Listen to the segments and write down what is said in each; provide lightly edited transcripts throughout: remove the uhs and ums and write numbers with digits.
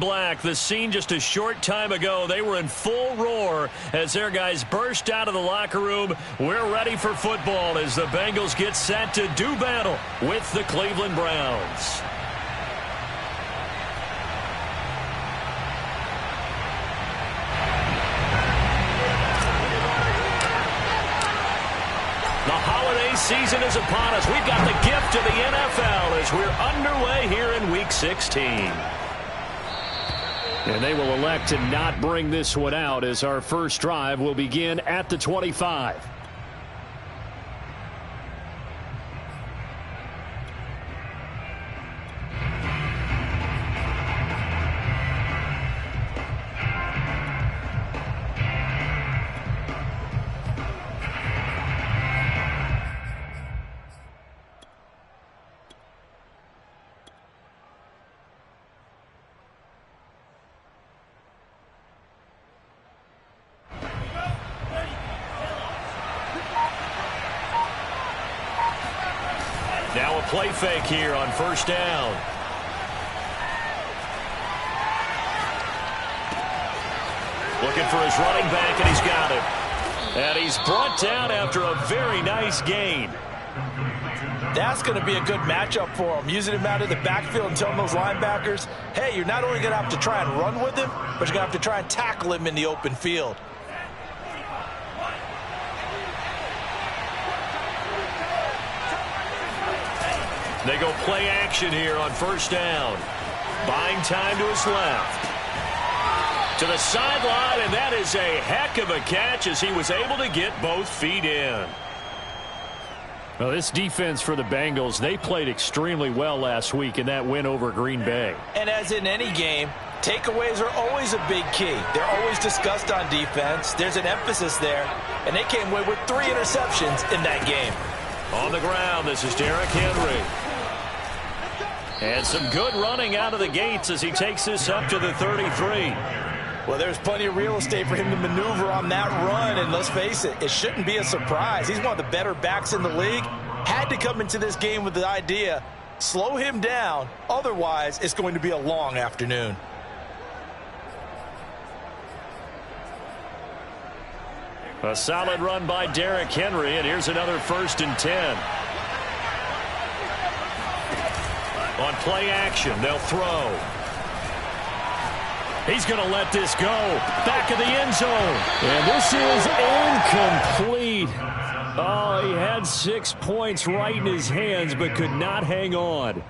black. The scene just a short time ago. They were in full roar as their guys burst out of the locker room. We're ready for football as the Bengals get set to do battle with the Cleveland Browns. Season is upon us. We've got the gift of the NFL as we're underway here in Week 16. And they will elect to not bring this one out as our first drive will begin at the 25. Now a play fake here on first down. Looking for his running back, and he's got it. And he's brought down after a very nice gain. That's going to be a good matchup for him. Using him out of the backfield and telling those linebackers, hey, you're not only going to have to try and run with him, but you're going to have to try and tackle him in the open field. They go play action here on first down. Buying time to his left. To the sideline, and that is a heck of a catch as he was able to get both feet in. Well, this defense for the Bengals, they played extremely well last week in that win over Green Bay. And as in any game, takeaways are always a big key. They're always discussed on defense. There's an emphasis there, and they came away with 3 interceptions in that game. On the ground, this is Derrick Henry. And some good running out of the gates as he takes this up to the 33. Well, there's plenty of real estate for him to maneuver on that run, and let's face it, it shouldn't be a surprise. He's one of the better backs in the league. Had to come into this game with the idea, slow him down, otherwise it's going to be a long afternoon. A solid run by Derrick Henry, and here's another 1st and 10. On play action, they'll throw. He's going to let this go. Back of the end zone. And this is incomplete. Oh, he had 6 points right in his hands, but could not hang on.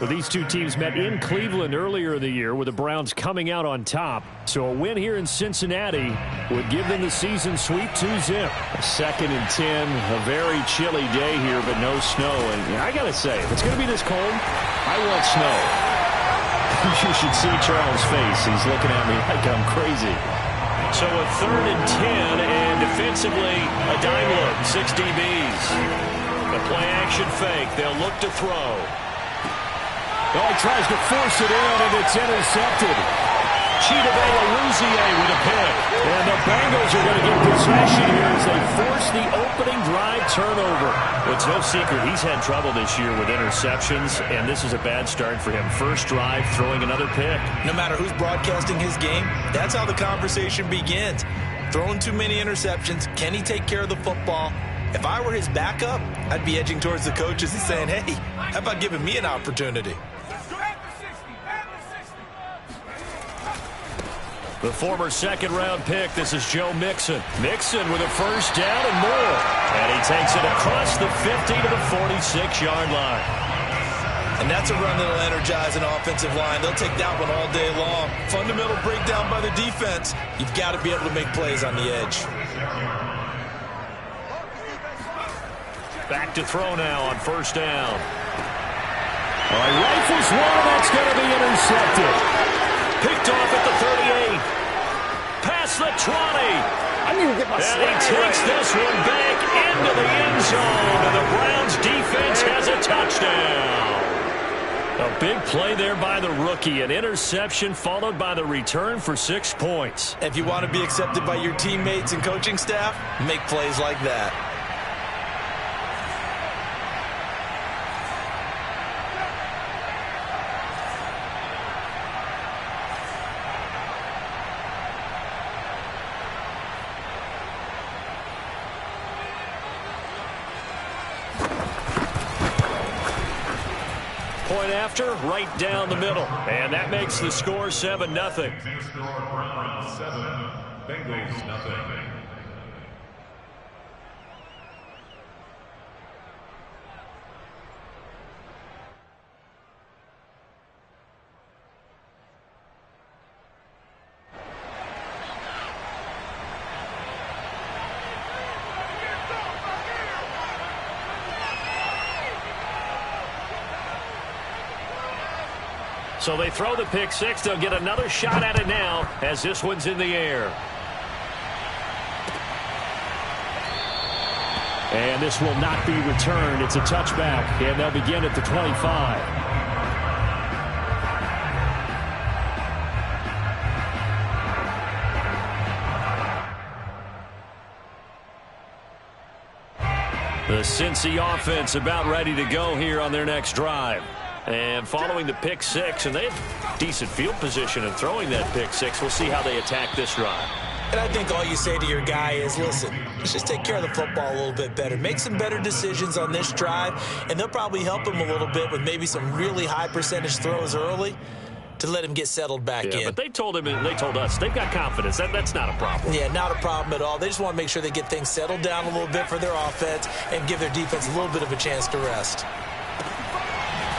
Well, these two teams met in Cleveland earlier in the year with the Browns coming out on top. So a win here in Cincinnati would give them the season sweep 2-zip. 2nd and 10, a very chilly day here, but no snow. And I got to say, if it's going to be this cold, I want snow. You should see Charles' face. He's looking at me like I'm crazy. So a 3rd and 10, and defensively, a dime look, 6 DBs. The play action fake. They'll look to throw. Oh, he tries to force it in, and it's intercepted. Chidobe-Awuzie with a pick. And the Bengals are going to get possession here as they force the opening drive turnover. It's no secret he's had trouble this year with interceptions, and this is a bad start for him. First drive, throwing another pick. No matter who's broadcasting his game, that's how the conversation begins. Throwing too many interceptions, can he take care of the football? If I were his backup, I'd be edging towards the coaches and saying, hey, how about giving me an opportunity? The former 2nd-round pick, this is Joe Mixon. Mixon with a first down and more. And he takes it across the 50 to the 46-yard line. And that's a run that'll energize an offensive line. They'll take that one all day long. Fundamental breakdown by the defense. You've got to be able to make plays on the edge. Back to throw now on first down. All right, rifles one, that's going to be intercepted. Picked off at the 38. Past the 20. I need to get my And he takes this one back into the end zone. And the Browns defense has a touchdown. A big play there by the rookie. An interception followed by the return for 6 points. If you want to be accepted by your teammates and coaching staff, make plays like that. going after? Right down the middle. And that makes the score 7-0. Browns 7, Bengals nothing. So they throw the pick six. They'll get another shot at it now as this one's in the air. And this will not be returned. It's a touchback, and they'll begin at the 25. The Cincy offense about ready to go here on their next drive. And following the pick six, and they have decent field position in throwing that pick six. We'll see how they attack this drive. And I think all you say to your guy is, listen, let's just take care of the football a little bit better. Make some better decisions on this drive, and they'll probably help him a little bit with maybe some really high percentage throws early to let him get settled back in. But they told him, they told us, they've got confidence. That's not a problem. Yeah, not a problem at all. They just want to make sure they get things settled down a little bit for their offense and give their defense a little bit of a chance to rest.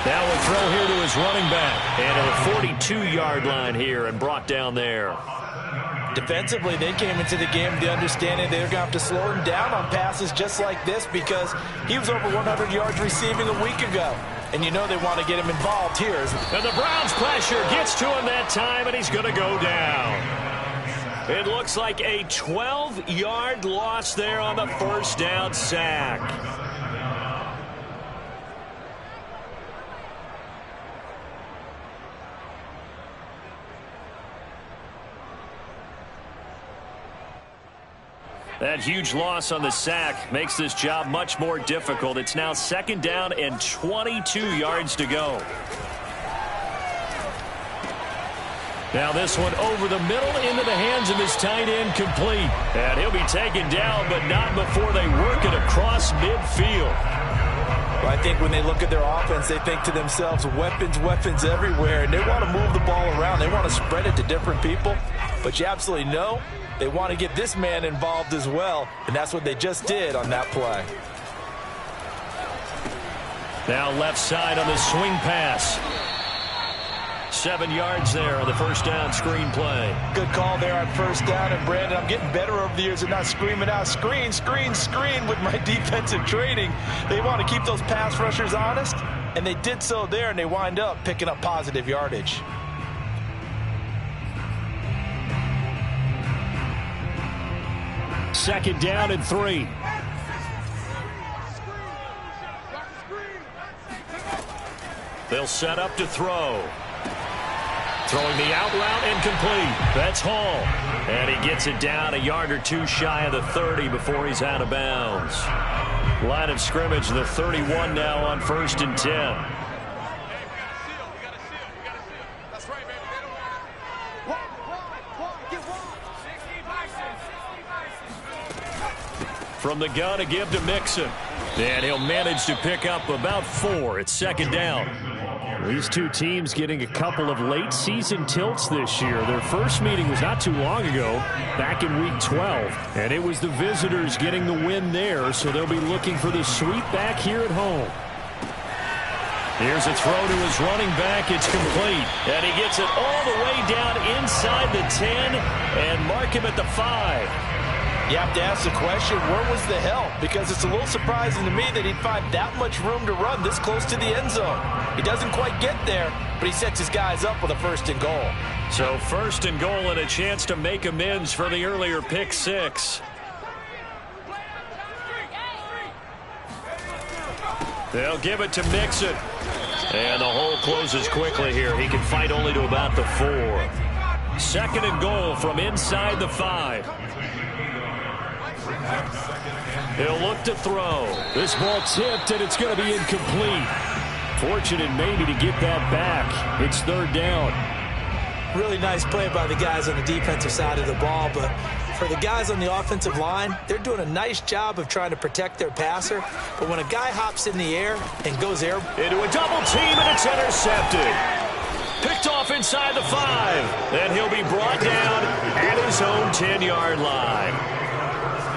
Now we'll throw here to his running back. And at the 42-yard line here and brought down there. Defensively, they came into the game with the understanding they're going to have to slow him down on passes just like this because he was over 100 yards receiving a week ago. And you know they want to get him involved here. And the Browns pressure gets to him that time, and he's going to go down. It looks like a 12-yard loss there on the first down sack. That huge loss on the sack makes this job much more difficult. It's now second down and 22 yards to go. Now this one over the middle into the hands of his tight end, complete. And he'll be taken down, but not before they work it across midfield. Well, I think when they look at their offense, they think to themselves, weapons, weapons everywhere. And they want to move the ball around. They want to spread it to different people. But you absolutely know they want to get this man involved as well, and that's what they just did on that play. Now left side on the swing pass. 7 yards there on the first down screen play. Good call there on first down, and Brandon, I'm getting better over the years of not screaming out, screen, screen, screen with my defensive training. They want to keep those pass rushers honest, and they did so there, and they wind up picking up positive yardage. Second down and 3. They'll set up to throw. Throwing the out route incomplete. That's Hall. And he gets it down a yard or two shy of the 30 before he's out of bounds. Line of scrimmage, the 31 now on 1st and 10. From the gun, a give to Mixon. And he'll manage to pick up about 4. It's second down. These two teams getting a couple of late-season tilts this year. Their first meeting was not too long ago, back in Week 12. And it was the visitors getting the win there, so they'll be looking for the sweep back here at home. Here's a throw to his running back. It's complete. And he gets it all the way down inside the 10 and mark him at the 5. You have to ask the question, where was the help? Because it's a little surprising to me that he'd find that much room to run this close to the end zone. He doesn't quite get there, but he sets his guys up with a 1st and goal. So 1st and goal and a chance to make amends for the earlier pick 6. They'll give it to Mixon. And the hole closes quickly here. He can fight only to about the 4. 2nd and goal from inside the 5. He'll look to throw. This ball tipped, and it's going to be incomplete. Fortunate maybe to get that back. It's 3rd down. Really nice play by the guys on the defensive side of the ball, but For the guys on the offensive line, they're doing a nice job of trying to protect their passer. But when a guy hops in the air and goes air into a double team, and it's intercepted. Picked off inside the 5. And he'll be brought down at his own 10-yard line.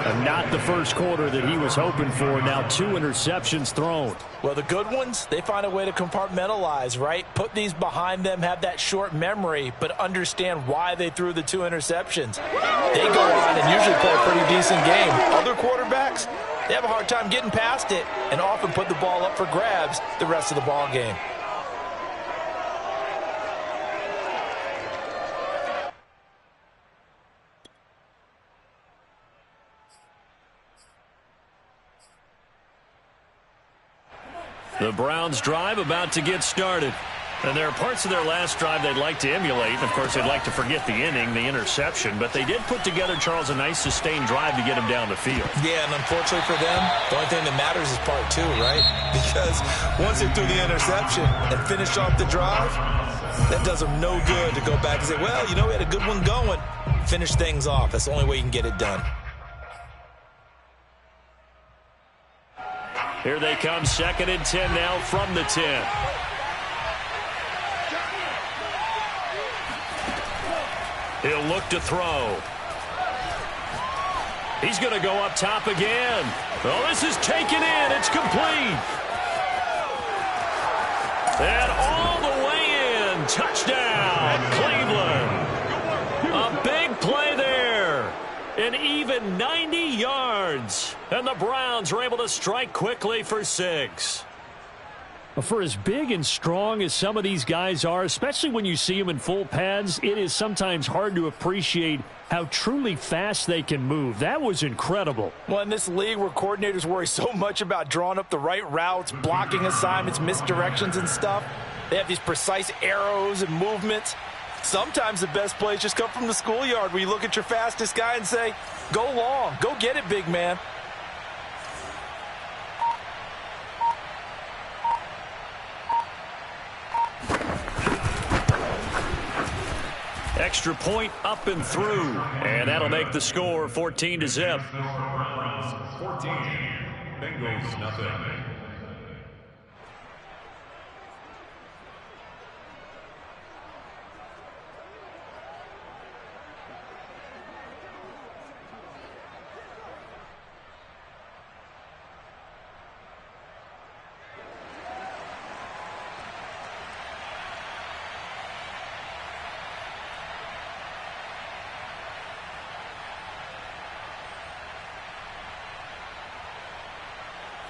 And not the first quarter that he was hoping for. Now 2 interceptions thrown. Well, the good ones, they find a way to compartmentalize, right? Put these behind them, have that short memory, but understand why they threw the 2 interceptions. They go on and usually play a pretty decent game. Other quarterbacks, they have a hard time getting past it and often put the ball up for grabs the rest of the ball game. The Browns drive about to get started. And there are parts of their last drive they'd like to emulate. And of course, they'd like to forget the inning, the interception. But they did put together, Charles, a nice sustained drive to get him down the field. Yeah, and unfortunately for them, the only thing that matters is part 2, right? Because once they threw the interception and finished off the drive, that does them no good to go back and say, well, you know, we had a good one going. Finish things off. That's the only way you can get it done. Here they come, 2nd and 10 now from the 10. He'll look to throw. He's going to go up top again. Oh, this is taken in. It's complete. And all the way in. Touchdown, Cleveland. A big play there. An even 90 yards. And the Browns are able to strike quickly for 6. For as big and strong as some of these guys are, especially when you see them in full pads, it is sometimes hard to appreciate how truly fast they can move. That was incredible. Well, in this league where coordinators worry so much about drawing up the right routes, blocking assignments, misdirections and stuff, they have these precise arrows and movements. Sometimes the best plays just come from the schoolyard where you look at your fastest guy and say, go long, go get it, big man. Extra point up and through, and that'll make the score 14-0. 14, Bengals nothing.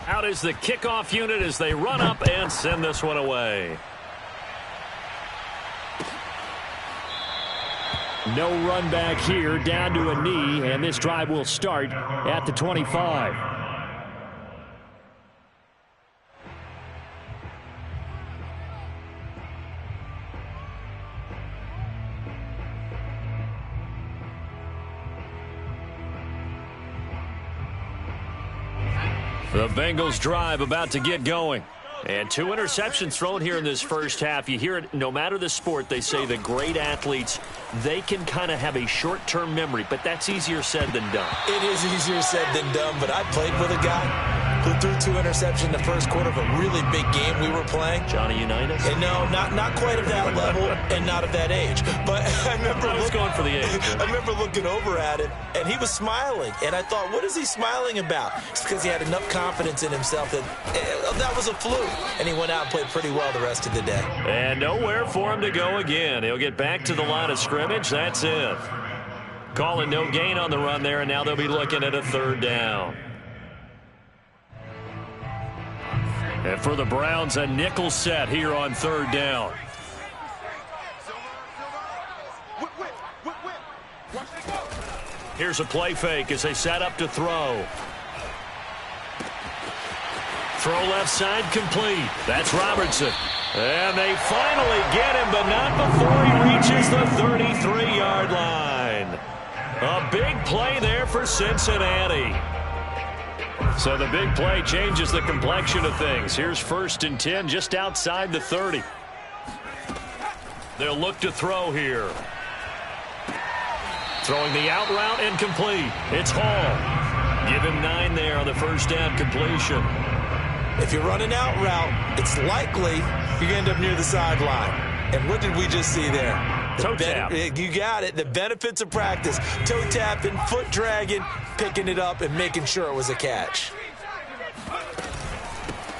Out is the kickoff unit as they run up and send this one away. No run back here, down to a knee, and this drive will start at the 25. The Bengals drive about to get going. And 2 interceptions thrown here in this first half. You hear it, no matter the sport, they say the great athletes, they can kind of have a short-term memory, but that's easier said than done. It is easier said than done, but I played with a guy who threw 2 interceptions in the first quarter of a really big game we were playing. Johnny Unitas? And no, not quite of that level and not of that age. But I remember going for the age. I remember looking over at him, and he was smiling. And I thought, what is he smiling about? It's because he had enough confidence in himself that that was a fluke. And he went out and played pretty well the rest of the day. And nowhere for him to go again. He'll get back to the line of scrimmage. That's it. Calling no gain on the run there, and now they'll be looking at a 3rd down. And for the Browns, a nickel set here on 3rd down. Here's a play fake as they set up to throw. Throw left side complete. That's Robertson. And they finally get him, but not before he reaches the 33-yard line. A big play there for Cincinnati. So the big play changes the complexion of things. Here's 1st and 10 just outside the 30. They'll look to throw here. Throwing the out route incomplete. It's Hall. Give him 9 there on the first down completion. If you're running out route, it's likely you're going to end up near the sideline. And what did we just see there? Toe tap. You got it. The benefits of practice. Toe tapping, foot dragging, picking it up, and making sure it was a catch.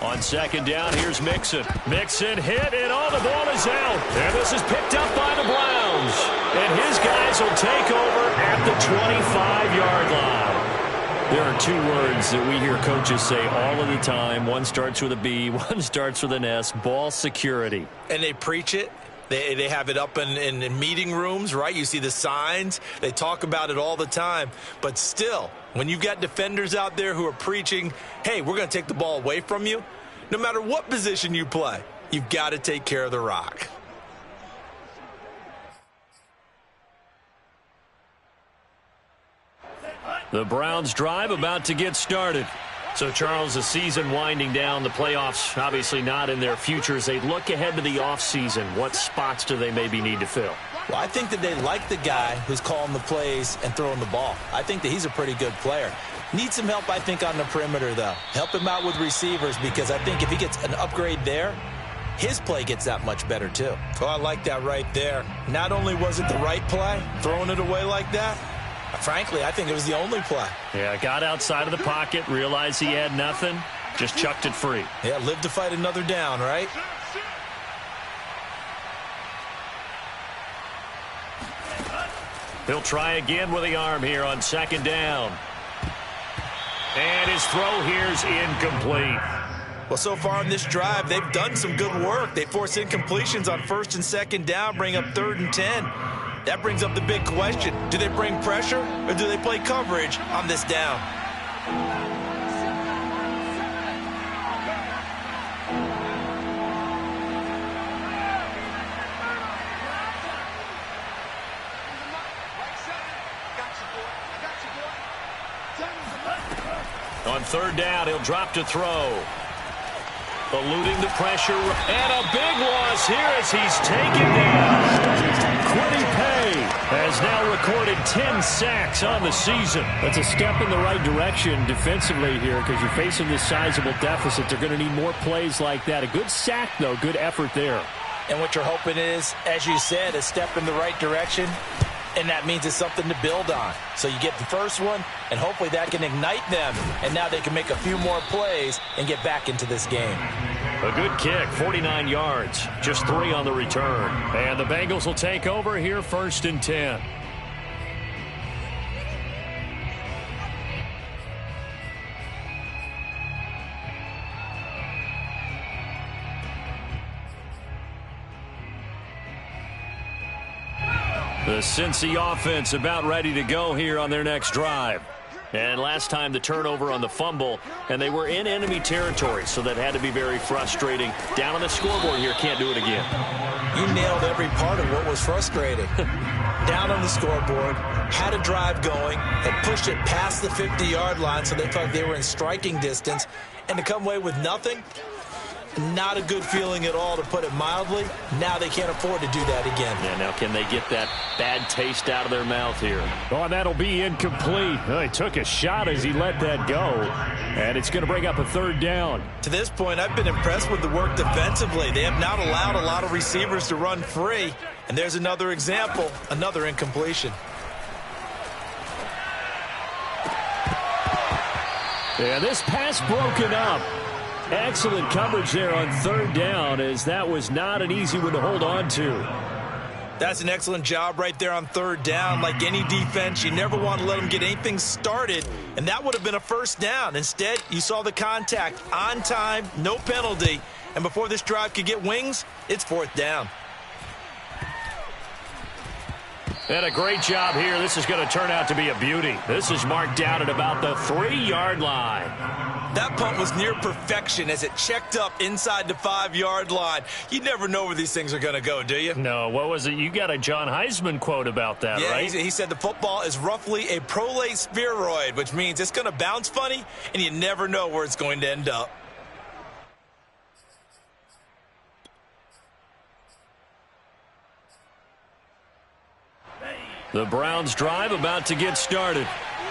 On second down, here's Mixon. Mixon hit, and all the ball is out. And this is picked up by the Browns. And his guys will take over at the 25-yard line. There are 2 words that we hear coaches say all of the time. One starts with a B, one starts with an S, ball security. And they preach it. They have it up in meeting rooms, right? You see the signs. They talk about it all the time. But still, when you've got defenders out there who are preaching, hey, we're going to take the ball away from you, no matter what position you play, you've got to take care of the rock. The Browns drive about to get started. So, Charles, the season winding down, the playoffs obviously not in their futures. They look ahead to the offseason. What spots do they maybe need to fill? Well, I think that they like the guy who's calling the plays and throwing the ball. I think that he's a pretty good player. Needs some help, I think, on the perimeter, though. Help him out with receivers, because I think if he gets an upgrade there, his play gets that much better, too. Oh, I like that right there. Not only was it the right play, throwing it away like that, frankly, I think it was the only play. Yeah, got outside of the pocket, realized he had nothing, just chucked it free. Yeah, live to fight another down, right? He'll try again with the arm here on second down. And his throw here's incomplete. Well, so far in this drive, they've done some good work. They force incompletions on first and second down, bring up 3rd and 10. That brings up the big question. Do they bring pressure or do they play coverage on this down? On 3rd down, he'll drop to throw. Eluding the pressure, and a big loss here as he's taken down. Quiddy Pay has now recorded 10 sacks on the season. That's a step in the right direction defensively here, because you're facing this sizable deficit. They're going to need more plays like that. A good sack, though. Good effort there. And what you're hoping is, as you said, a step in the right direction. And that means it's something to build on. So you get the first one, and hopefully that can ignite them. And now they can make a few more plays and get back into this game. A good kick, 49 yards, just 3 on the return. And the Bengals will take over here, 1st and 10. The Cincy offense about ready to go here on their next drive. And last time the turnover on the fumble, and they were in enemy territory, so that had to be very frustrating. Down on the scoreboard here, can't do it again. You nailed every part of what was frustrating. Down on the scoreboard, had a drive going, had pushed it past the 50-yard line so they felt they were in striking distance, and to come away with nothing, not a good feeling at all, to put it mildly. Now they can't afford to do that again. Yeah, now can they get that bad taste out of their mouth here? Oh, and that'll be incomplete. Well, he took a shot as he let that go, and it's going to bring up a 3rd down. To this point, I've been impressed with the work defensively. They have not allowed a lot of receivers to run free, and there's another example, another incompletion. Yeah, this pass broken up. Excellent coverage there on 3rd down, as that was not an easy one to hold on to. That's an excellent job right there on 3rd down. Like any defense, you never want to let them get anything started, and that would have been a 1st down. Instead, you saw the contact on time, no penalty, and before this drive could get wings, it's 4th down. And a great job here. This is going to turn out to be a beauty. This is marked down at about the 3-yard line. That punt was near perfection as it checked up inside the 5-yard line. You never know where these things are going to go, do you? No, what was it? You got a John Heisman quote about that, right? He said the football is roughly a prolate spheroid, which means it's going to bounce funny, and you never know where it's going to end up. The Browns drive about to get started.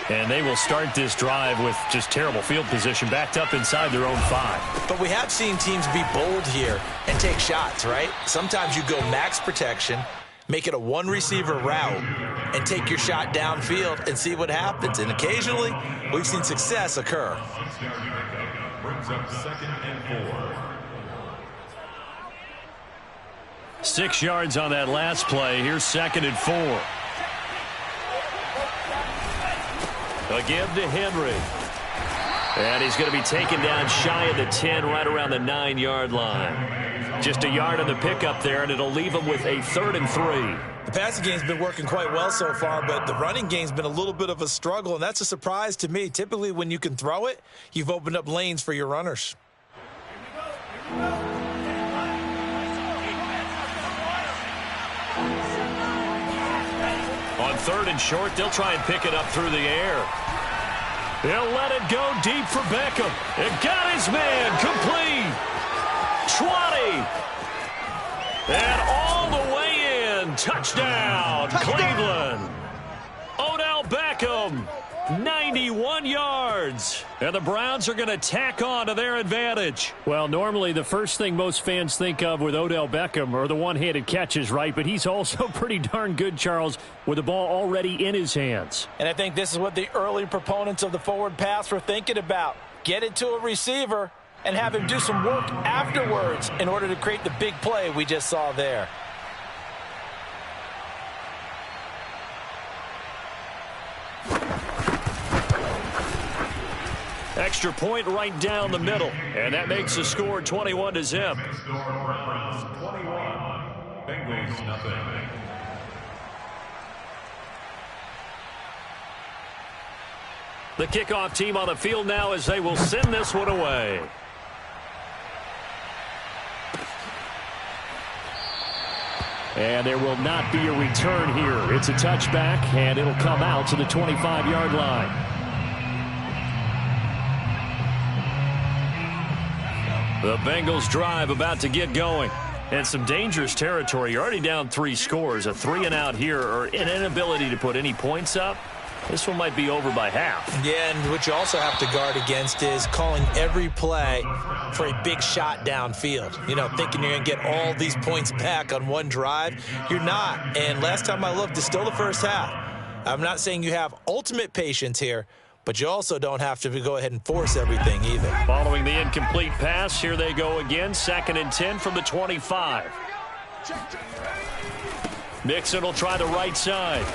And they will start this drive with just terrible field position, backed up inside their own 5. But we have seen teams be bold here and take shots, right? Sometimes you go max protection, make it a one-receiver route, and take your shot downfield and see what happens. And occasionally, we've seen success occur. Brings up 2nd and 4. 6 yards on that last play. Here's 2nd and 4. A give to Henry. And he's going to be taken down shy of the 10, right around the 9-yard line. Just a yard on the pickup there, and it'll leave him with a 3rd and 3. The passing game's been working quite well so far, but the running game's been a little bit of a struggle, and that's a surprise to me. Typically, when you can throw it, you've opened up lanes for your runners. On 3rd and short, they'll try and pick it up through the air. They'll let it go deep for Beckham. It got his man complete. 20. And all the way in. Touchdown, Cleveland. Odell Beckham, 91 yards. And the Browns are going to tack on to their advantage. Well, normally the first thing most fans think of with Odell Beckham are the one-handed catches, right? But he's also pretty darn good, Charles, with the ball already in his hands. And I think this is what the early proponents of the forward pass were thinking about. Get it to a receiver and have him do some work afterwards in order to create the big play we just saw there. Extra point right down the middle. And that makes the score 21-0. Browns 21. Bengals nothing. The kickoff team on the field now as they will send this one away. And there will not be a return here. It's a touchback, and it'll come out to the 25-yard line. The Bengals drive about to get going. And some dangerous territory. You're already down 3 scores. A 3-and-out here, or an inability to put any points up. This one might be over by half. Yeah, and what you also have to guard against is calling every play for a big shot downfield. You know, thinking you're going to get all these points back on one drive. You're not. And last time I looked, it's still the first half. I'm not saying you have ultimate patience here, but you also don't have to go ahead and force everything either. Following the incomplete pass, here they go again. 2nd and 10 from the 25. Mixon will try the right side.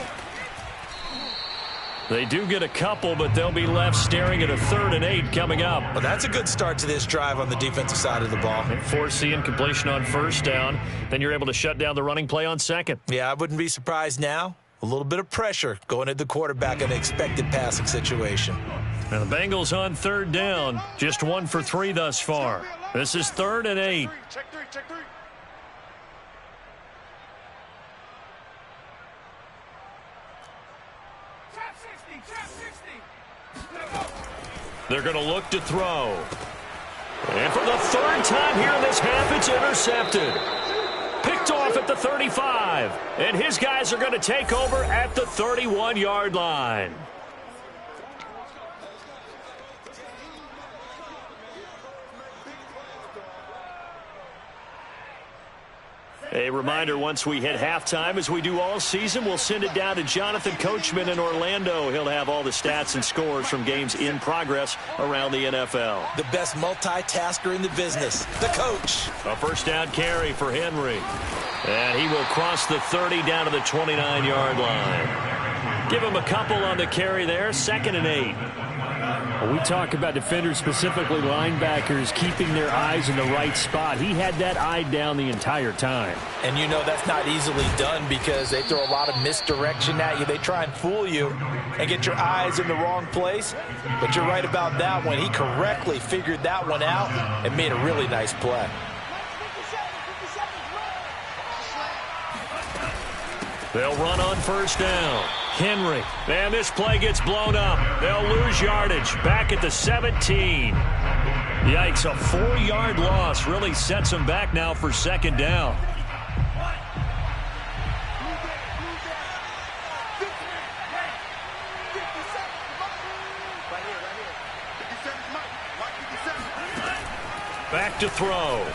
They do get a couple, but they'll be left staring at a 3rd and 8 coming up. Well, that's a good start to this drive on the defensive side of the ball. Force the incompletion on 1st down. Then you're able to shut down the running play on 2nd. Yeah, I wouldn't be surprised now. A little bit of pressure going at the quarterback in an expected passing situation. And the Bengals on 3rd down. Just 1 for 3 thus far. This is 3rd and 8. Check three. They're going to look to throw. And for the 3rd time here in this half, it's intercepted. Picked off at the 35. And his guys are going to take over at the 31-yard line. A reminder, once we hit halftime, as we do all season, we'll send it down to Jonathan Coachman in Orlando. He'll have all the stats and scores from games in progress around the NFL. The best multitasker in the business, the coach. A 1st down carry for Henry. And he will cross the 30 down to the 29-yard line. Give him a couple on the carry there. 2nd and 8. Well, we talk about defenders, specifically linebackers, keeping their eyes in the right spot. He had that eye down the entire time. And you know that's not easily done because they throw a lot of misdirection at you. They try and fool you and get your eyes in the wrong place. But you're right about that one. He correctly figured that one out and made a really nice play. They'll run on 1st down. Henry. And this play gets blown up. They'll lose yardage. Back at the 17. Yikes, a 4-yard loss really sets them back now for 2nd down. Back to throw.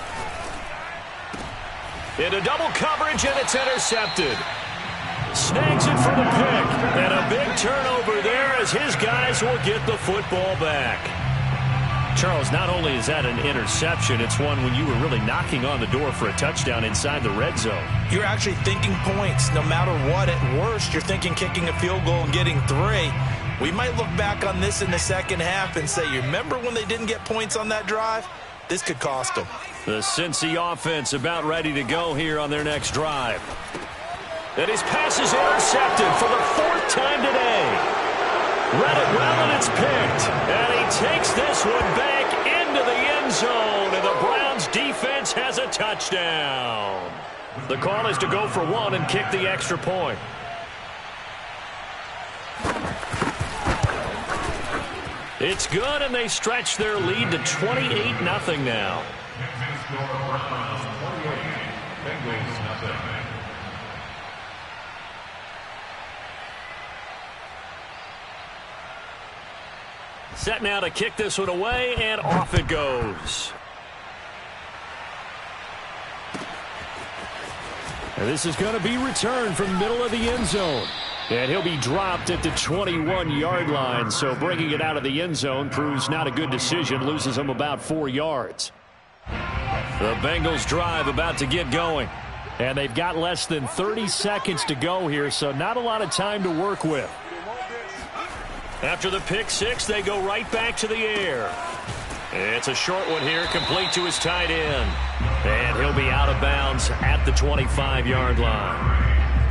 Into double coverage, and it's intercepted. Snags it for the pick. And a big turnover there as his guys will get the football back. Charles, not only is that an interception, it's one when you were really knocking on the door for a touchdown inside the red zone. You're actually thinking points. No matter what, at worst, you're thinking kicking a field goal and getting 3. We might look back on this in the second half and say, you remember when they didn't get points on that drive? This could cost them. The Cincy offense about ready to go here on their next drive. And his pass is intercepted for the 4th time today. Read it well, and it's picked. And he takes this one back into the end zone, and the Browns defense has a touchdown. The call is to go for 1 and kick the extra point. It's good, and they stretch their lead to 28-0 now. Set now to kick this one away, and off it goes. And this is going to be returned from the middle of the end zone. And he'll be dropped at the 21-yard line, so bringing it out of the end zone proves not a good decision, loses him about 4 yards. The Bengals drive about to get going. And they've got less than 30 seconds to go here, so not a lot of time to work with. After the pick six, they go right back to the air. It's a short one here, complete to his tight end. And he'll be out of bounds at the 25-yard line.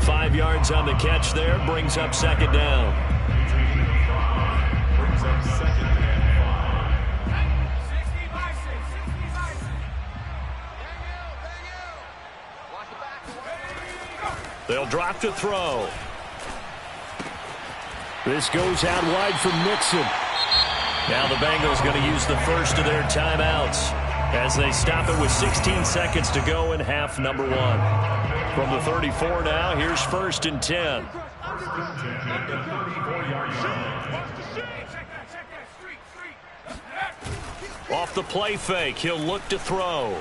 5 yards on the catch there, brings up second down. They'll drop to throw. This goes out wide from Mixon. Now the Bengals going to use the first of their timeouts as they stop it with 16 seconds to go in half number 1. From the 34 now, here's 1st and 10. Off the play fake, he'll look to throw.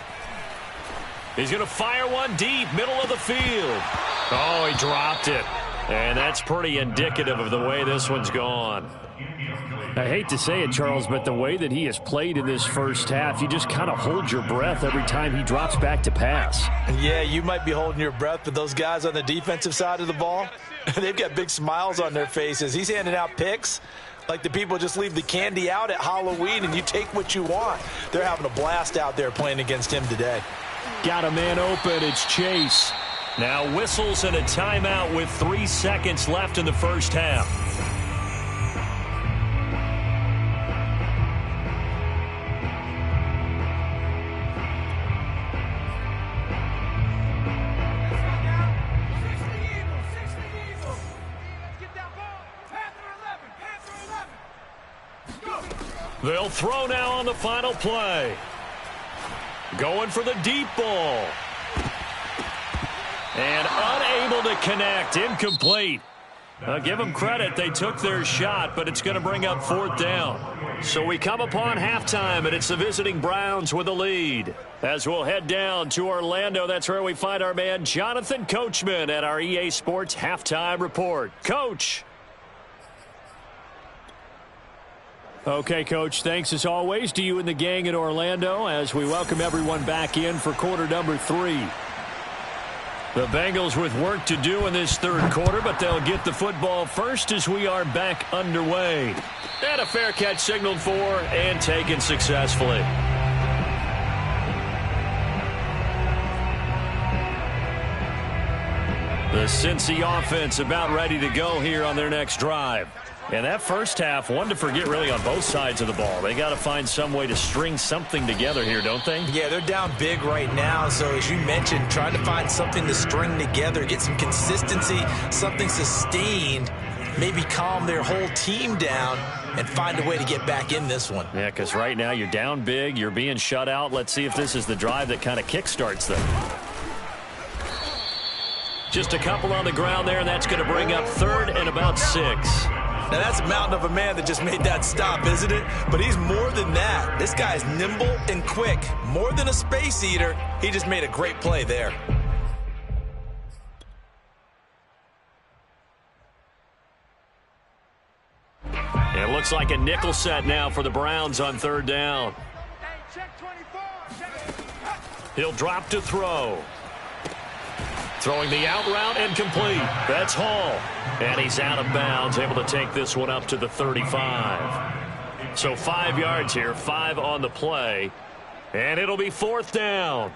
He's going to fire one deep, middle of the field. Oh, he dropped it. And that's pretty indicative of the way this one's gone. I hate to say it, Charles, but the way that he has played in this first half, you just kind of hold your breath every time he drops back to pass. Yeah, you might be holding your breath, but those guys on the defensive side of the ball, they've got big smiles on their faces. He's handing out picks like the people just leave the candy out at Halloween and you take what you want. They're having a blast out there playing against him today. Got a man open. It's Chase. Now whistles and a timeout with 3 seconds left in the first half. They'll throw now on the final play. Going for the deep ball. And unable to connect. Incomplete. Give them credit. They took their shot, but it's going to bring up 4th down. So we come upon halftime, and it's the visiting Browns with a lead. As we'll head down to Orlando, that's where we find our man Jonathan Coachman at our EA Sports Halftime Report. Coach. Okay, Coach, thanks as always to you and the gang in Orlando as we welcome everyone back in for quarter number 3. The Bengals with work to do in this third quarter, but they'll get the football first as we are back underway. And a fair catch signaled for and taken successfully. The Cincy offense about ready to go here on their next drive. And that first half, one to forget really on both sides of the ball. They got to find some way to string something together here, don't they? Yeah, they're down big right now. So as you mentioned, trying to find something to string together, get some consistency, something sustained, maybe calm their whole team down and find a way to get back in this one. Yeah, because right now you're down big, you're being shut out. Let's see if this is the drive that kind of kickstarts them. Just a couple on the ground there, and that's going to bring up 3rd and about 6. Now, that's a mountain of a man that just made that stop, isn't it? But he's more than that. This guy's nimble and quick. More than a space eater, he just made a great play there. It looks like a nickel set now for the Browns on third down. He'll drop to throw. Throwing the out route and complete. That's Hall. And he's out of bounds, able to take this one up to the 35. So 5 yards here, 5 on the play. And it'll be fourth down.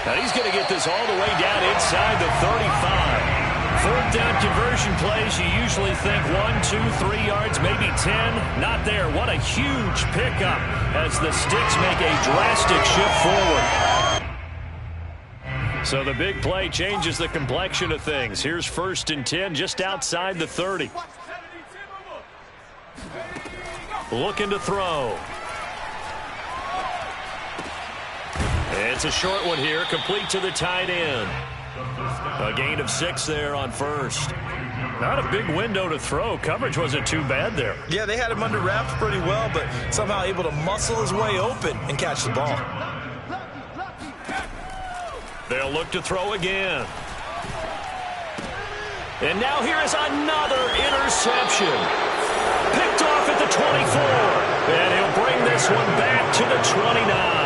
And he's going to get this all the way down inside the 35. Fourth down conversion plays, you usually think 1, 2, 3 yards, maybe 10. Not there. What a huge pickup as the Sticks make a drastic shift forward. So the big play changes the complexion of things. Here's 1st and 10 just outside the 30. Looking to throw. It's a short one here, complete to the tight end. A gain of 6 there on first. Not a big window to throw. Coverage wasn't too bad there. Yeah, they had him under wraps pretty well, but somehow able to muscle his way open and catch the ball. They'll look to throw again. And now here is another interception. Picked off at the 24. And he'll bring this one back to the 29.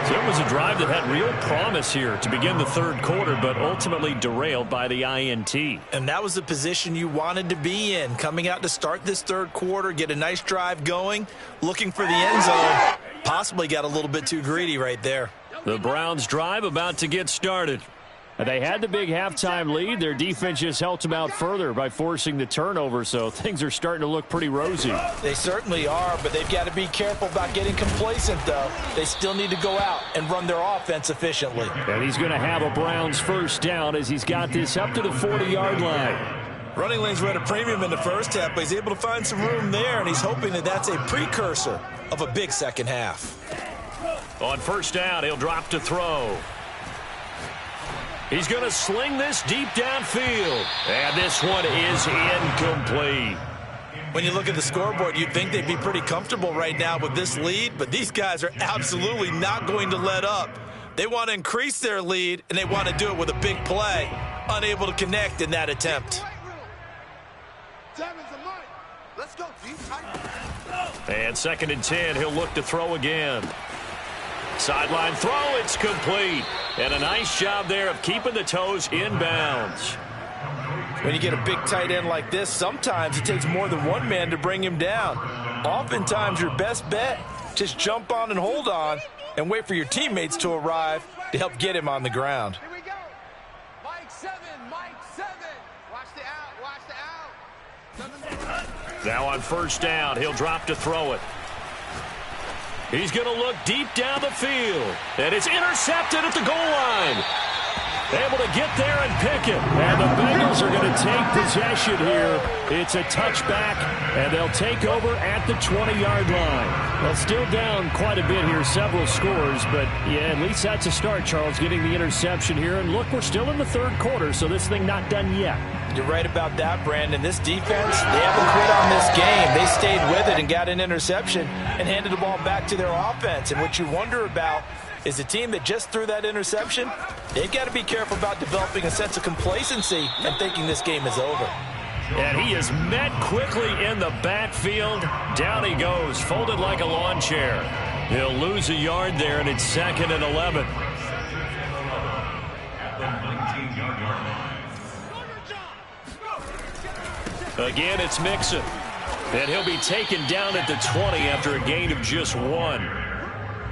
So it was a drive that had real promise here to begin the third quarter, but ultimately derailed by the INT. And that was the position you wanted to be in, coming out to start this third quarter, get a nice drive going, looking for the end zone. Possibly got a little bit too greedy right there. The Browns drive about to get started. They had the big halftime lead. Their defense just helped them out further by forcing the turnover, so things are starting to look pretty rosy. They certainly are, but they've got to be careful about getting complacent, though. They still need to go out and run their offense efficiently. And he's going to have a Browns first down as he's got this up to the 40-yard line. Running lanes were at a premium in the first half, but he's able to find some room there, and he's hoping that that's a precursor of a big second half. On first down, he'll drop to throw. He's going to sling this deep downfield. And this one is incomplete. When you look at the scoreboard, you'd think they'd be pretty comfortable right now with this lead, but these guys are absolutely not going to let up. They want to increase their lead, and they want to do it with a big play. Unable to connect in that attempt. And 2nd and 10, he'll look to throw again. Sideline throw, it's complete. And a nice job there of keeping the toes inbounds. When you get a big tight end like this, sometimes it takes more than one man to bring him down. Oftentimes, your best bet, just jump on and hold on and wait for your teammates to arrive to help get him on the ground. Here we go. Mike 7, Mike 7. Watch the out. Now on first down, he'll drop to throw it. He's going to look deep down the field. And it's intercepted at the goal line. Able to get there and pick it. And the Bengals are going to take possession here. It's a touchback, and they'll take over at the 20-yard line. Well, still down quite a bit here, several scores. But, yeah, at least that's a start, Charles, getting the interception here. And, look, we're still in the third quarter, so this thing not done yet. You're right about that, Brandon. This defense, they haven't quit on this game. They stayed with it and got an interception and handed the ball back to their offense. And what you wonder about is the team that just threw that interception, they've got to be careful about developing a sense of complacency and thinking this game is over. And he is met quickly in the backfield. Down he goes, folded like a lawn chair. He'll lose a yard there, and it's 2nd and 11. Again, it's Mixon. And he'll be taken down at the 20 after a gain of just 1.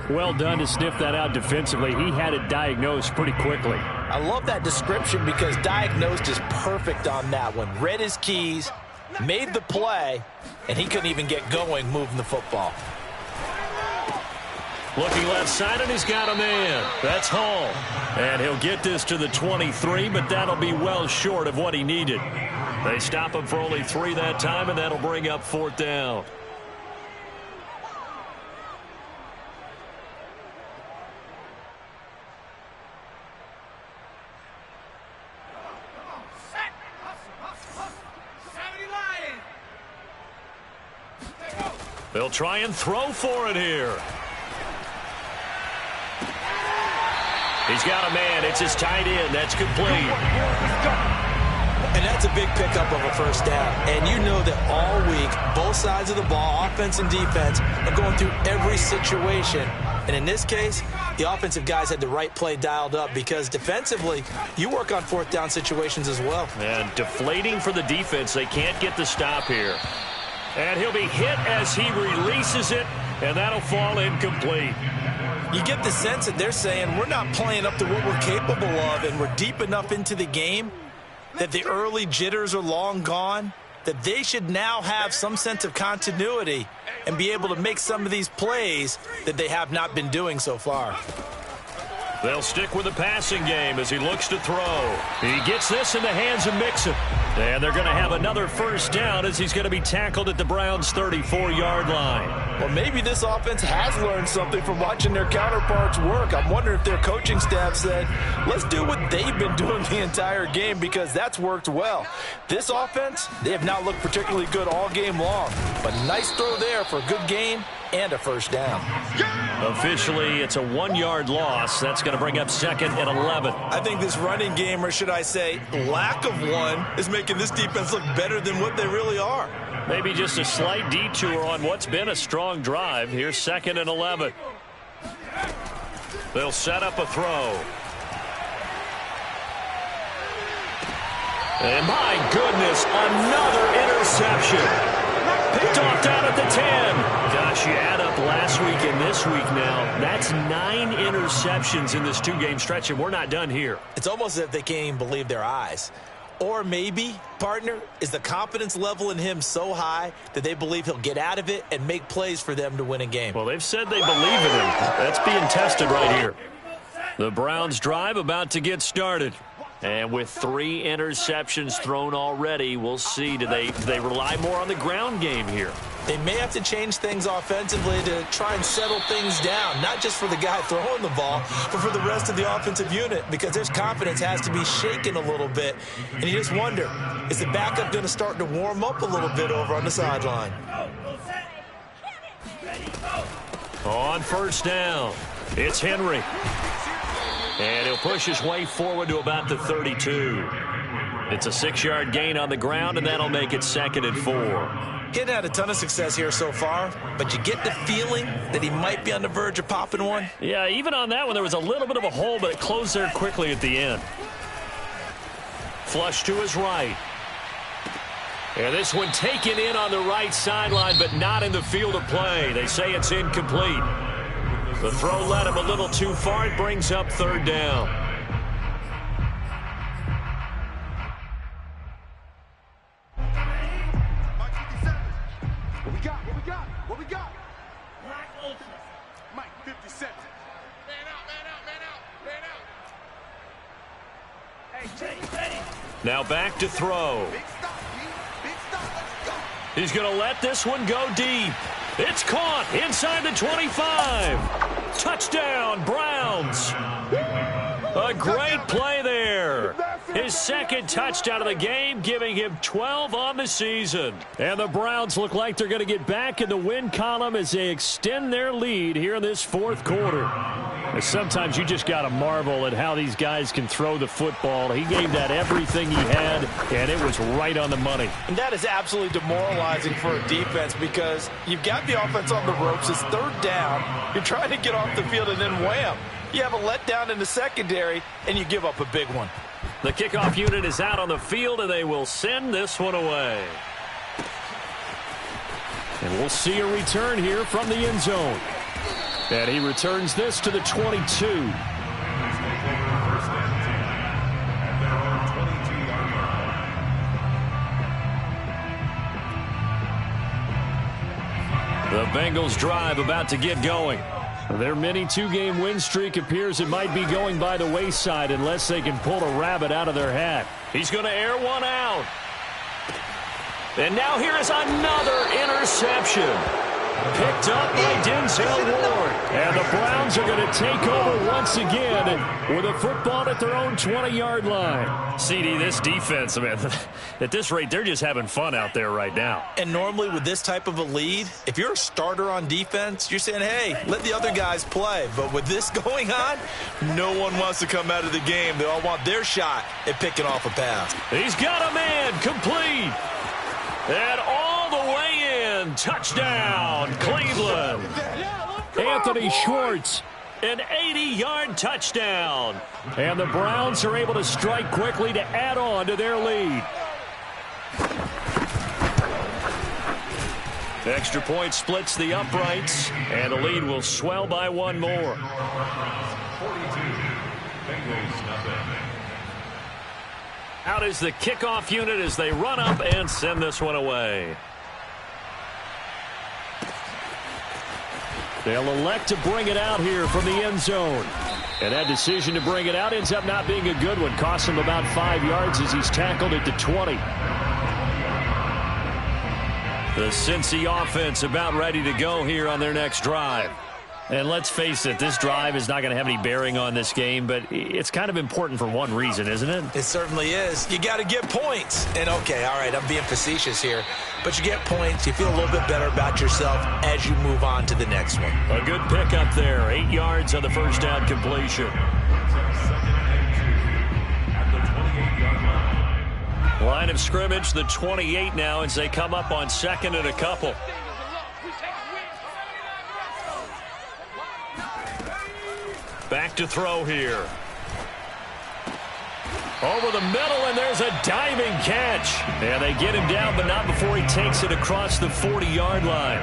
Well done to sniff that out defensively. He had it diagnosed pretty quickly. I love that description because diagnosed is perfect on that one. Read his keys, made the play, and he couldn't even get going moving the football. Looking left side, and he's got a man. That's Hall. And he'll get this to the 23, but that'll be well short of what he needed. They stop him for only 3 that time, and that'll bring up 4th down. They'll try and throw for it here. He's got a man. It's his tight end. That's complete. And that's a big pickup of a first down. And you know that all week, both sides of the ball, offense and defense, are going through every situation. And in this case, the offensive guys had the right play dialed up because defensively, you work on 4th down situations as well. And deflating for the defense. They can't get the stop here. And he'll be hit as he releases it, and that'll fall incomplete. You get the sense that they're saying we're not playing up to what we're capable of, and we're deep enough into the game that the early jitters are long gone, that they should now have some sense of continuity and be able to make some of these plays that they have not been doing so far. They'll stick with the passing game as he looks to throw. He gets this in the hands of Mixon. And they're going to have another first down as he's going to be tackled at the Browns' 34-yard line. Well, maybe this offense has learned something from watching their counterparts work. I'm wondering if their coaching staff said, let's do what they've been doing the entire game because that's worked well. This offense, they have not looked particularly good all game long. But nice throw there for a good gain and a first down. Officially, it's a 1-yard loss. That's going to bring up 2nd and 11. I think this running game, or should I say lack of one, is making this defense look better than what they really are. Maybe just a slight detour on what's been a strong drive. Here's 2nd and 11. They'll set up a throw. And my goodness, another interception. Picked off down at the 10. Gosh, you add up last week and this week now. That's 9 interceptions in this 2-game stretch, and we're not done here. It's almost as if they can't even believe their eyes. Or maybe, partner, is the confidence level in him so high that they believe he'll get out of it and make plays for them to win a game. Well, they've said they believe in him. That's being tested right here. The Browns drive about to get started. And with 3 interceptions thrown already, we'll see. Do they rely more on the ground game here? They may have to change things offensively to try and settle things down, not just for the guy throwing the ball, but for the rest of the offensive unit, because their confidence has to be shaken a little bit. And you just wonder, is the backup going to start to warm up a little bit over on the sideline? On first down, it's Henry. And he'll push his way forward to about the 32. It's a 6-yard gain on the ground, and that'll make it 2nd and 4. Getting had a ton of success here so far, but you get the feeling that he might be on the verge of popping one. Yeah, even on that one, there was a little bit of a hole, but it closed there quickly at the end. Flush to his right. And this one taken in on the right sideline, but not in the field of play. They say it's incomplete. The throw led him a little too far. It brings up 3rd down. What we got? What we got? What we got? Mike 57. Man out, man out, man out, man out. Hey, Jay. Now back to throw. Big stop, big stop. Let's go. He's going to let this one go deep. It's caught inside the 25. Touchdown, Browns. A great play there. His 2nd touchdown of the game, giving him 12 on the season. And the Browns look like they're going to get back in the win column as they extend their lead here in this 4th quarter. Sometimes you just got to marvel at how these guys can throw the football. He gave that everything he had, and it was right on the money. And that is absolutely demoralizing for a defense because you've got the offense on the ropes. It's 3rd down. You're trying to get off the field, and then wham. You have a letdown in the secondary, and you give up a big one. The kickoff unit is out on the field, and they will send this one away. And we'll see a return here from the end zone. And he returns this to the 22. The Bengals drive about to get going. Their mini two-game win streak appears it might be going by the wayside unless they can pull a rabbit out of their hat. He's going to air one out. And now here is another interception. Picked up by Denzel Ward. And the Browns are going to take over once again with a football at their own 20-yard line. CD, this defense, man, at this rate, they're just having fun out there right now. And normally with this type of a lead, if you're a starter on defense, you're saying, hey, let the other guys play. But with this going on, no one wants to come out of the game. They all want their shot at picking off a pass. He's got a man complete. And all the way in. Touchdown, Cleveland. Anthony Schwartz. An 80-yard touchdown. And the Browns are able to strike quickly to add on to their lead. Extra point splits the uprights, and the lead will swell by one more. 42. Bengals nothing. Out is the kickoff unit as they run up and send this one away. They'll elect to bring it out here from the end zone. And that decision to bring it out ends up not being a good one. Costs him about 5 yards as he's tackled at the 20. The Cincy offense about ready to go here on their next drive. And let's face it, this drive is not going to have any bearing on this game, but it's kind of important for one reason, isn't it? It certainly is. You got to get points. And, okay, all right, I'm being facetious here. But you get points. You feel a little bit better about yourself as you move on to the next one. A good pickup there. 8 yards on the first down completion. Line of scrimmage, the 28 now as they come up on second and a couple. Back to throw here. Over the middle, and there's a diving catch. And they get him down, but not before he takes it across the 40-yard line.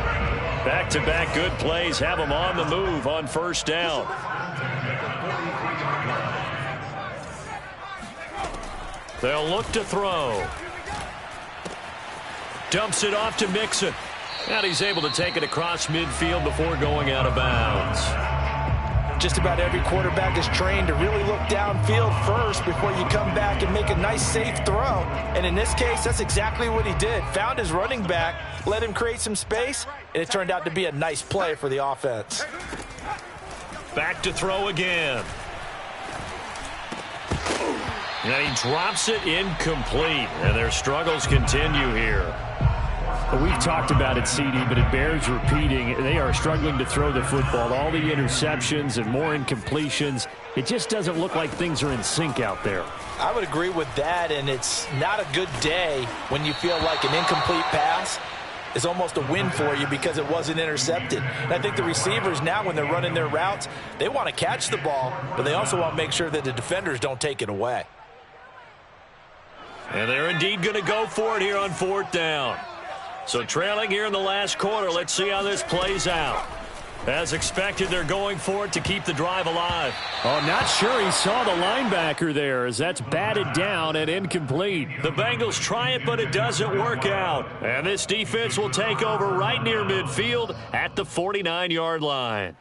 Back-to-back good plays have him on the move on first down. They'll look to throw. Dumps it off to Mixon. And he's able to take it across midfield before going out of bounds. Just about every quarterback is trained to really look downfield first before you come back and make a nice, safe throw. And in this case, that's exactly what he did. Found his running back, let him create some space, and it turned out to be a nice play for the offense. Back to throw again. And he drops it incomplete. And their struggles continue here. We've talked about it, CD, but it bears repeating. They are struggling to throw the football. All the interceptions and more incompletions. It just doesn't look like things are in sync out there. I would agree with that, and it's not a good day when you feel like an incomplete pass is almost a win for you because it wasn't intercepted. And I think the receivers now, when they're running their routes, they want to catch the ball, but they also want to make sure that the defenders don't take it away. And they're indeed going to go for it here on fourth down. So trailing here in the last quarter, let's see how this plays out. As expected, they're going for it to keep the drive alive. Oh, not sure he saw the linebacker there as that's batted down and incomplete. The Bengals try it, but it doesn't work out. And this defense will take over right near midfield at the 49-yard line.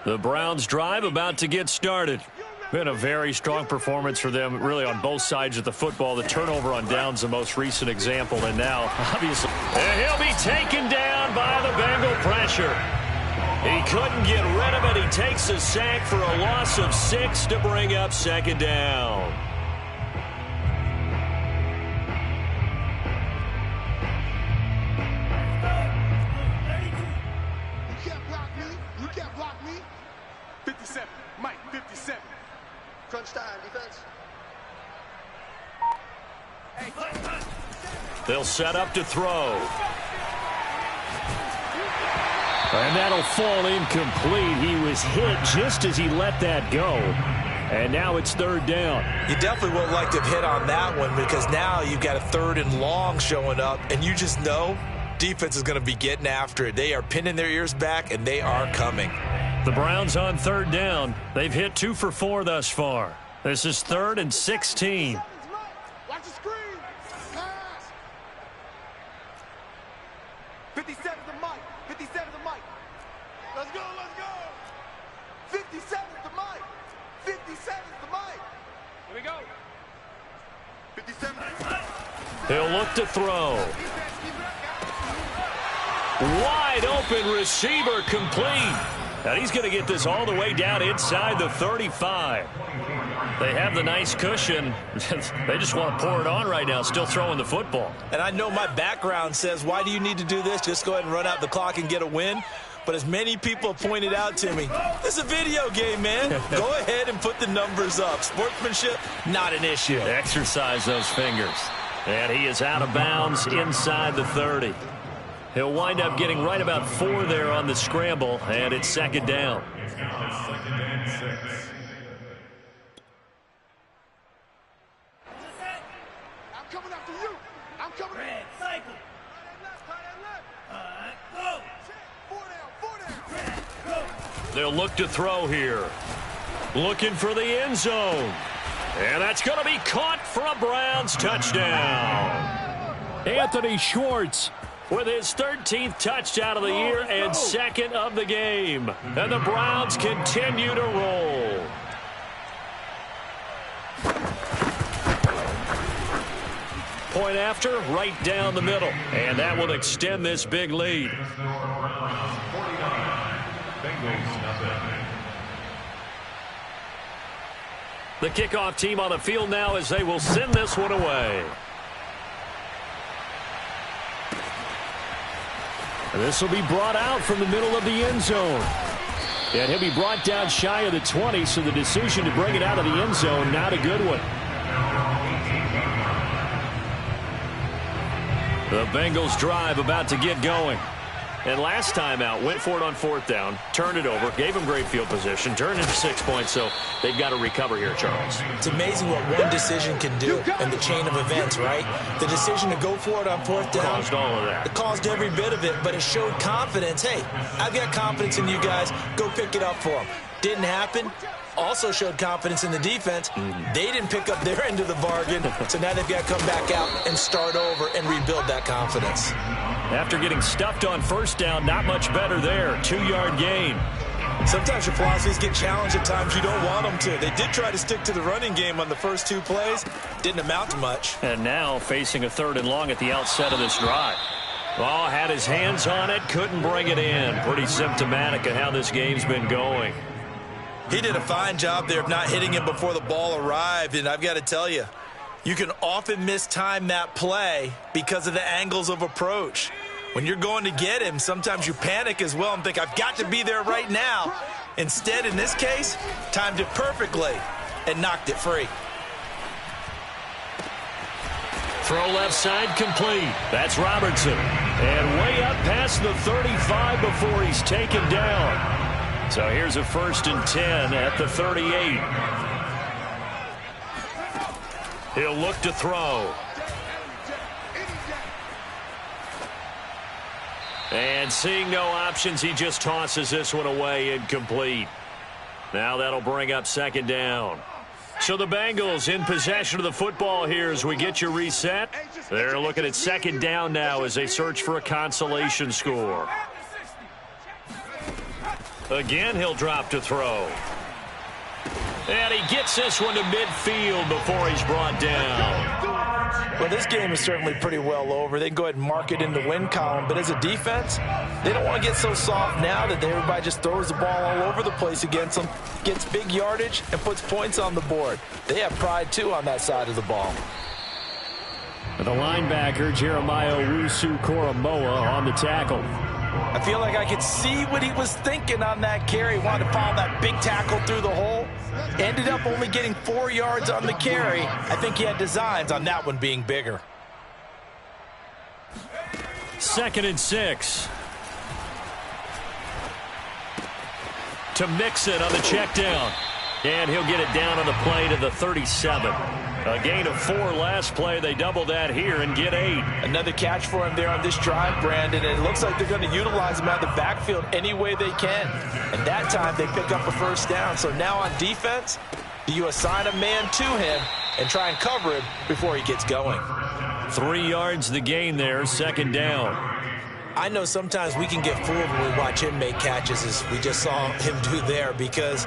The Browns drive about to get started. Been a very strong performance for them, really, on both sides of the football. The turnover on downs, the most recent example, and now, obviously, and he'll be taken down by the Bengal pressure. He couldn't get rid of it. He takes a sack for a loss of 6 to bring up second down. You can't block me. You can't block me. 57. Mike, 57. Crunch time, defense. They'll set up to throw. And that'll fall incomplete. He was hit just as he let that go. And now it's third down. You definitely would like to have hit on that one because now you've got a third and long showing up, and you just know defense is going to be getting after it. They are pinning their ears back, and they are coming. The Browns on third down. They've hit 2 for 4 thus far. This is 3rd and 16. Watch the screen. Pass. 57 to Mike. 57 to Mike. Let's go, let's go. 57's the mic. 57's the mic. Here we go. 57. He'll look to throw. Wide open receiver complete. And he's going to get this all the way down inside the 35. They have the nice cushion. They just want to pour it on right now, still throwing the football. And I know my background says, why do you need to do this? Just go ahead and run out the clock and get a win. But as many people have pointed out to me, this is a video game, man. Go ahead and put the numbers up. Sportsmanship, not an issue. Exercise those fingers. And he is out of bounds inside the 30. He'll wind up getting right about 4 there on the scramble, and it's second down. Second and 6. I'm coming after you. I'm coming. Red cycle. Go. 4 down. They'll look to throw here. Looking for the end zone. And that's going to be caught for a Browns touchdown. Anthony Schwartz with his 13th touchdown of the year and second of the game. And the Browns continue to roll. Point after, right down the middle. And that will extend this big lead. The kickoff team on the field now as they will send this one away. And this will be brought out from the middle of the end zone. And he'll be brought down shy of the 20, so the decision to bring it out of the end zone, not a good one. The Bengals drive about to get going. And last time out, went for it on 4th down, turned it over, gave him great field position, turned into 6 points, so they've got to recover here, Charles. It's amazing what one decision can do in the chain of events, right? The decision to go for it on 4th down. Caused all of that. It caused every bit of it, but it showed confidence. Hey, I've got confidence in you guys. Go pick it up for them. Didn't happen. Also showed confidence in the defense. They didn't pick up their end of the bargain, so now they've got to come back out and start over and rebuild that confidence. After getting stuffed on 1st down, not much better there. 2-yard gain. Sometimes your philosophies get challenged at times you don't want them to. They did try to stick to the running game on the first 2 plays. Didn't amount to much. And now facing a 3rd and long at the outset of this drive. Oh, had his hands on it, couldn't bring it in. Pretty symptomatic of how this game's been going. He did a fine job there of not hitting him before the ball arrived, and I've got to tell you, you can often mistime that play because of the angles of approach. When you're going to get him, sometimes you panic as well and think, I've got to be there right now. Instead, in this case, timed it perfectly and knocked it free. Throw left side complete. That's Robertson. And way up past the 35 before he's taken down. So here's a 1st and 10 at the 38. He'll look to throw. And seeing no options, he just tosses this one away incomplete. Now that'll bring up 2nd down. So the Bengals in possession of the football here as we get you reset. They're looking at 2nd down now as they search for a consolation score. Again, he'll drop to throw. And he gets this one to midfield before he's brought down. Well, this game is certainly pretty well over. They can go ahead and mark it in the win column. But as a defense, they don't want to get so soft now that everybody just throws the ball all over the place against them, gets big yardage, and puts points on the board. They have pride, too, on that side of the ball. The linebacker, Jeremiah Owusu-Koramoah, on the tackle. I feel like I could see what he was thinking on that carry. Wanted to pile that big tackle through the hole. Ended up only getting 4 yards on the carry. I think he had designs on that one being bigger. 2nd and 6. To Mixon on the check down. And he'll get it down on the play to the 37. A gain of 4 last play. They double that here and get 8. Another catch for him there on this drive, Brandon. And it looks like they're going to utilize him out of the backfield any way they can. And that time they pick up a 1st down. So now on defense, do you assign a man to him and try and cover him before he gets going? 3 yards the gain there, 2nd down. I know sometimes we can get fooled when we watch him make catches, as we just saw him do there, because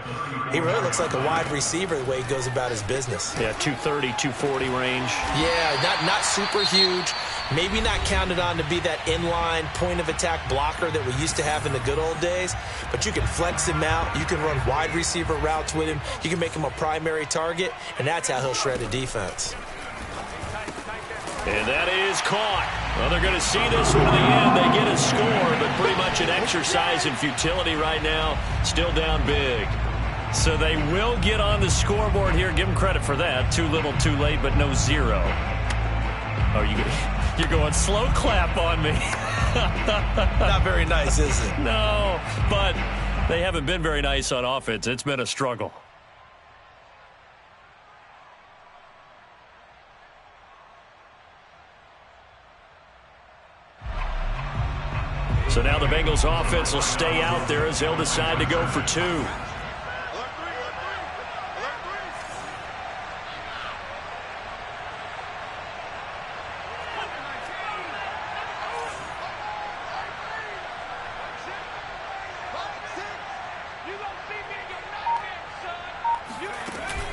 he really looks like a wide receiver the way he goes about his business. Yeah, 230, 240 range. Yeah, not super huge. Maybe not counted on to be that inline point-of-attack blocker that we used to have in the good old days, but you can flex him out. You can run wide receiver routes with him. You can make him a primary target, and that's how he'll shred a defense. And that is caught. Well, they're going to see this one in the end. They get a score, but pretty much an exercise in futility right now. Still down big. So they will get on the scoreboard here. Give them credit for that. Too little, too late, but no zero. Oh, you're going slow clap on me. Not very nice, is it? No, but they haven't been very nice on offense. It's been a struggle. So now the Bengals offense will stay out there as they'll decide to go for two.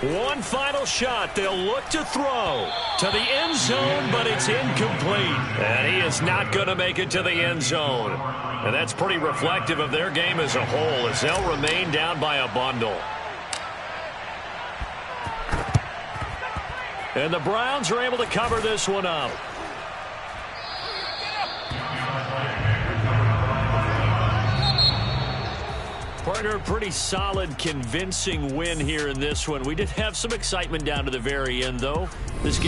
One final shot. They'll look to throw to the end zone, but it's incomplete. And he is not going to make it to the end zone. And that's pretty reflective of their game as a whole, as they'll remain down by a bundle. And the Browns are able to cover this one up. Partner, pretty solid, convincing win here in this one. We did have some excitement down to the very end, though. This game